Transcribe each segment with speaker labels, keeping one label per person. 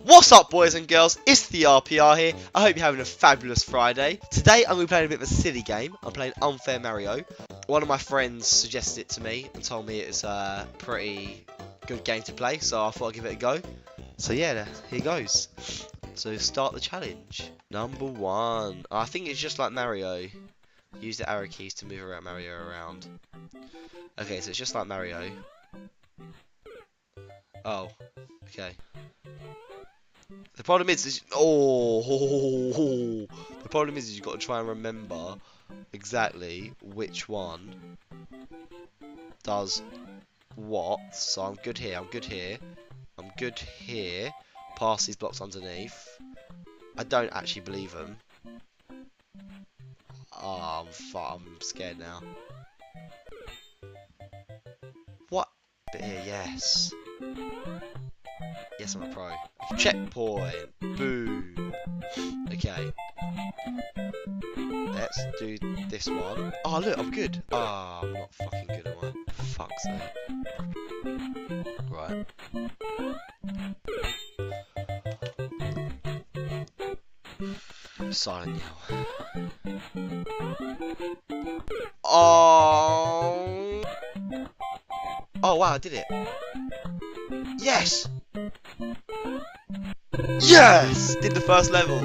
Speaker 1: What's up, boys and girls? It's the RPR here. I hope you're having a fabulous Friday. Today I'm going to be playing a bit of a silly game. I'm playing Unfair Mario. One of my friends suggested it to me and told me it's a pretty good game to play, so I thought I'd give it a go. So yeah, here goes. So start the challenge. Number 1. I think it's just like Mario. Use the arrow keys to move around Mario around. Okay, so it's just like Mario. Oh, okay. The problem is the problem is you've got to try and remember exactly which one does what. So I'm good here. I'm good here. I'm good here. Pass these blocks underneath. I don't actually believe them. Oh, I'm scared now. What? Bit here, yes. Yes, I'm a pro. Checkpoint. Boom. Okay. Let's do this one. Oh, look, I'm good. Oh, I'm not fucking good, am I? Fuck's sake. Right. Silent yell. Oh. Oh, wow, I did it. Yes! Yes! Did the first level.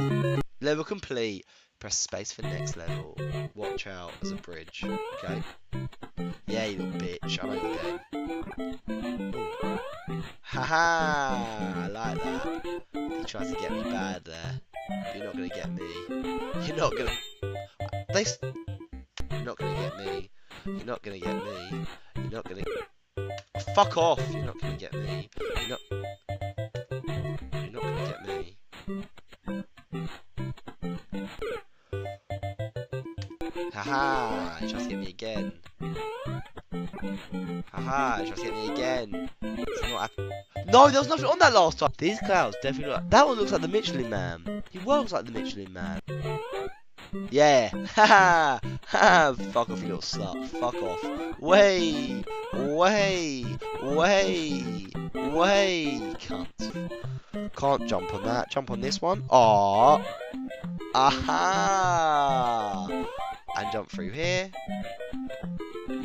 Speaker 1: Level complete. Press space for next level. Watch out, there's a bridge. Okay. Yeah, you little bitch. I know your game. Haha! I like that. He tries to get me bad there. But you're not gonna get me. You're not gonna. You're not gonna get me. You're not gonna get me. You're not gonna. Oh, fuck off! You're not gonna get me. You're not gonna get me. Haha! He tries to get me again. Haha! He tries to get me again. It's not happening. No, there was nothing on that last time. These clouds definitely look like... That one looks like the Michelin Man. He looks like the Michelin Man. Yeah. Haha! Ha! Fuck off, you little slut. Fuck off. Way! Cunt. Can't jump on that. Jump on this one. Aww. Aha! And jump through here.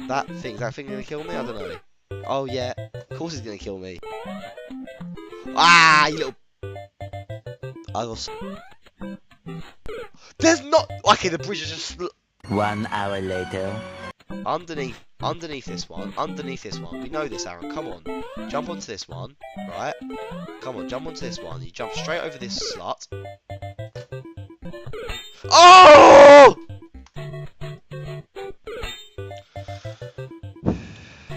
Speaker 1: That thing's gonna kill me? I don't know. Oh yeah. Of course it's gonna kill me. Ah, you little. I got. There's not. Okay, the bridge is just split.
Speaker 2: 1 hour later.
Speaker 1: Underneath this one. We know this, Aaron. Come on. Jump onto this one. Right. Come on, jump onto this one. You jump straight over this slut. Oh!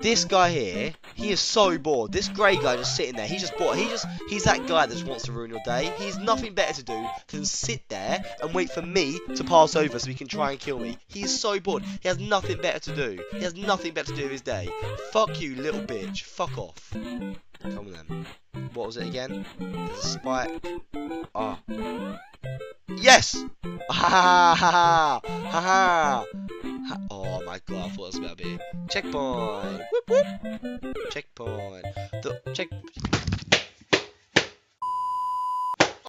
Speaker 1: This guy here, he is so bored. This grey guy just sitting there, he's just bored. He's that guy that just wants to ruin your day. He's nothing better to do than sit there and wait for me to pass over so he can try and kill me. He's so bored. He has nothing better to do. He has nothing better to do with his day. Fuck you, little bitch. Fuck off. Come on then. What was it again? There's a spike. Ah. Oh. Yes! Ha ha ha ha ha! Oh my god, I thought it was about to be checkpoint. Whoop whoop. Checkpoint.